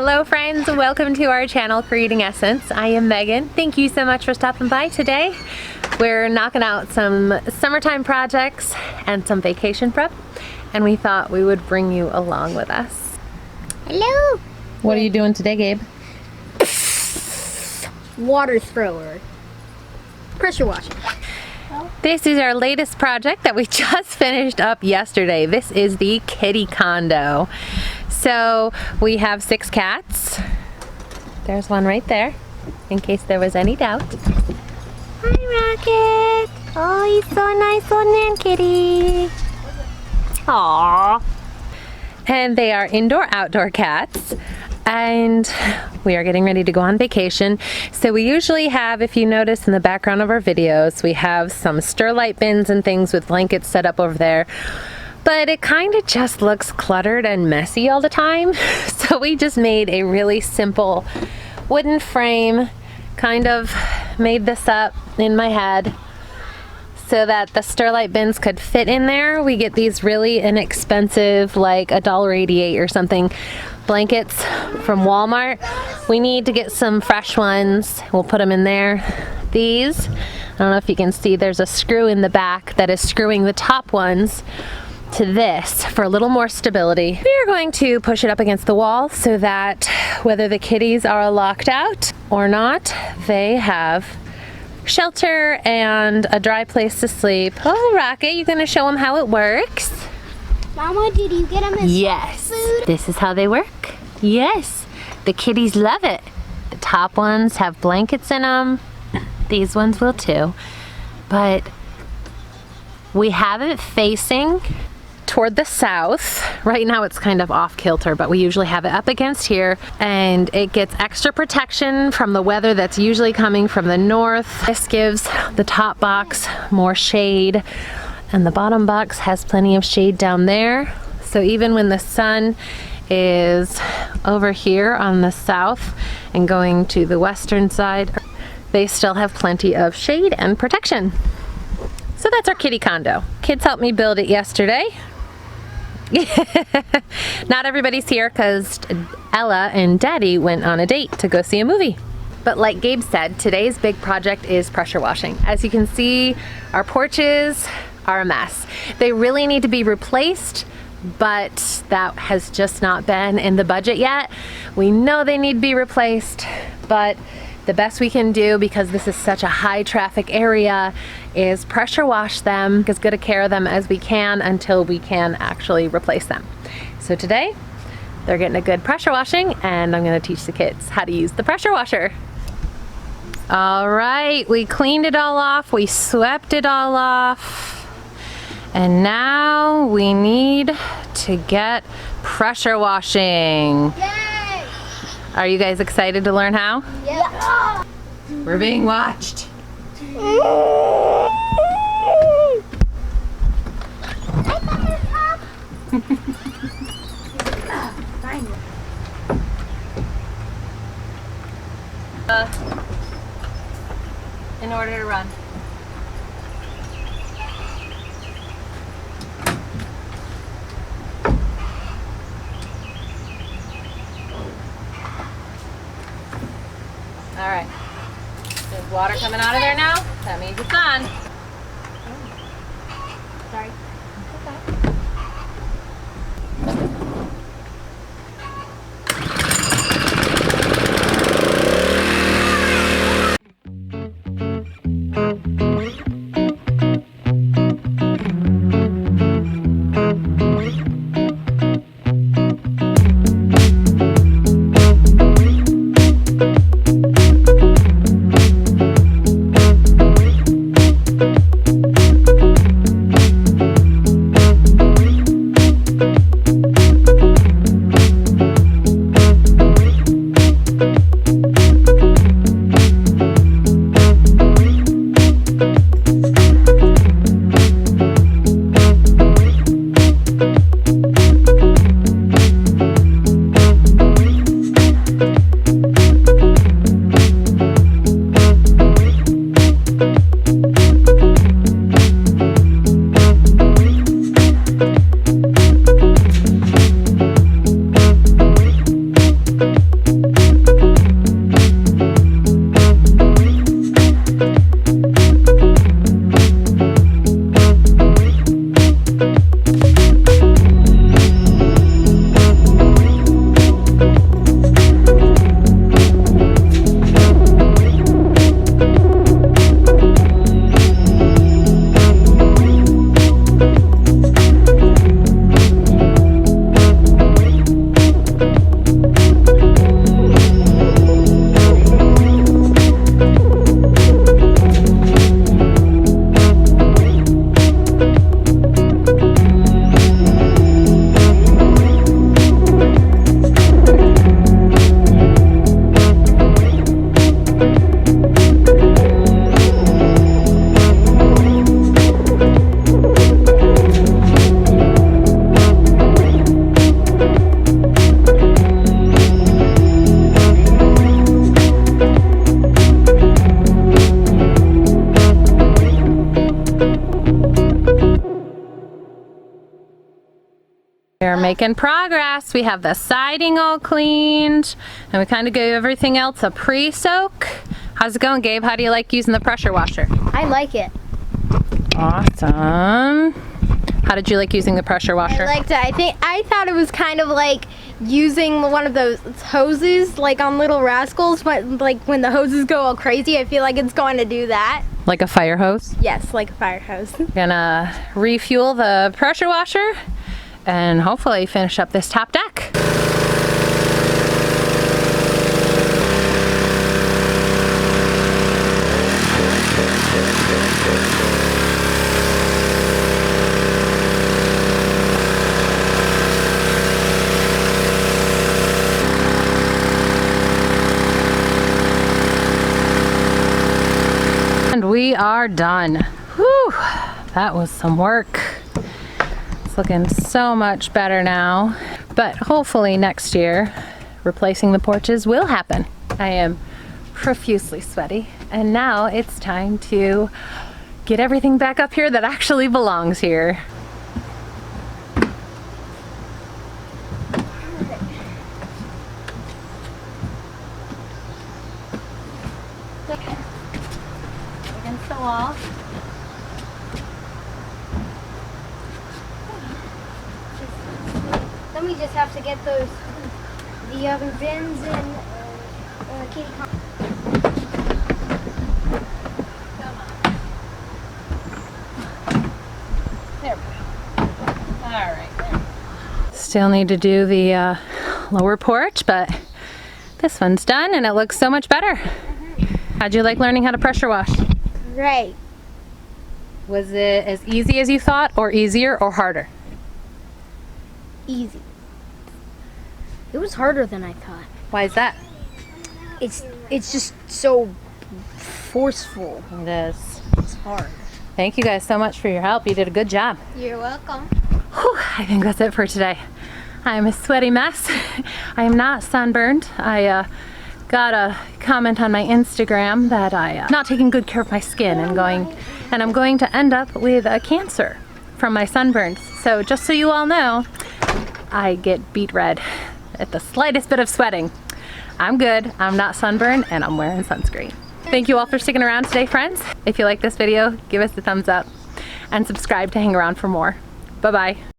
Hello friends, welcome to our channel Creating Essence. I am Megan. Thank you so much for stopping by today. We're knocking out some summertime projects and some vacation prep, and we thought we would bring you along with us. Hello! What are you doing today, Gabe? Water thrower. Pressure washer. This is our latest project that we just finished up yesterday. This is the kitty condo. So we have 6 cats. There's one right there, in case there was any doubt. Hi, Rocket. Oh, he's so nice on there, kitty. Aww. And they are indoor-outdoor cats. And we are getting ready to go on vacation. So we usually have, if you notice in the background of our videos, we have some Sterlite bins and things with blankets set up over there. But it kind of just looks cluttered and messy all the time. So we just made a really simple wooden frame, kind of made this up in my head so that the Sterlite bins could fit in there. We get these really inexpensive, like $1.88 or something, blankets from Walmart. We need to get some fresh ones. We'll put them in there. These, I don't know if you can see, there's a screw in the back that is screwing the top ones to this for a little more stability. We are going to push it up against the wall so that whether the kitties are locked out or not, they have shelter and a dry place to sleep. Oh, Rocket, you gonna show them how it works? Mama, did you get them as Yes, food? this is how they work. Yes, the kitties love it. The top ones have blankets in them. These ones will too. But we have it facing toward the south. Right now it's kind of off kilter, but we usually have it up against here, and it gets extra protection from the weather that's usually coming from the north. This gives the top box more shade, and the bottom box has plenty of shade down there. So even when the sun is over here on the south and going to the western side, they still have plenty of shade and protection. So that's our kitty condo. Kids helped me build it yesterday. Not everybody's here because Ella and Daddy went on a date to go see a movie. But like Gabe said, today's big project is pressure washing. As you can see, our porches are a mess. They really need to be replaced, but that has just not been in the budget yet. We know they need to be replaced, but the best we can do, because this is such a high traffic area, is pressure wash them, as good a care of them as we can until we can actually replace them. So today, they're getting a good pressure washing, and I'm gonna teach the kids how to use the pressure washer. All right, we cleaned it all off, we swept it all off, and now we need to get pressure washing. Yay! Are you guys excited to learn how? Yeah. We're being watched. In order to run. All right. There's water coming out of there now. That means it's on. Sorry. We're making progress. We have the siding all cleaned, and we kind of gave everything else a pre-soak. How's it going, Gabe? How do you like using the pressure washer? I like it. Awesome. How did you like using the pressure washer? I liked it. I thought it was kind of like using one of those hoses, like on Little Rascals, but like when the hoses go all crazy, I feel like it's going to do that. Like a fire hose? Yes, like a fire hose. Gonna refuel the pressure washer and hopefully finish up this top deck. And we are done. Whew, that was some work. It's looking so much better now, but hopefully next year replacing the porches will happen. I am profusely sweaty, and now it's time to get everything back up here that actually belongs here. Against the wall. Then we just have to get the other bins and kitty corner. There we go. All right, there. Still need to do the lower porch, but this one's done and it looks so much better. How'd you like learning how to pressure wash? Right. Was it as easy as you thought, or easier, or harder? Easy. It was harder than I thought. Why is that? It's just so forceful. It is. It's hard. Thank you guys so much for your help. You did a good job. You're welcome. Whew, I think that's it for today. I'm a sweaty mess. I am not sunburned. I got a comment on my Instagram that I'm not taking good care of my skin and I'm going to end up with a cancer from my sunburns. So just so you all know, I get beet red at the slightest bit of sweating. I'm good, I'm not sunburned, and I'm wearing sunscreen. Thank you all for sticking around today, friends. If you like this video, give us a thumbs up and subscribe to hang around for more. Bye-bye.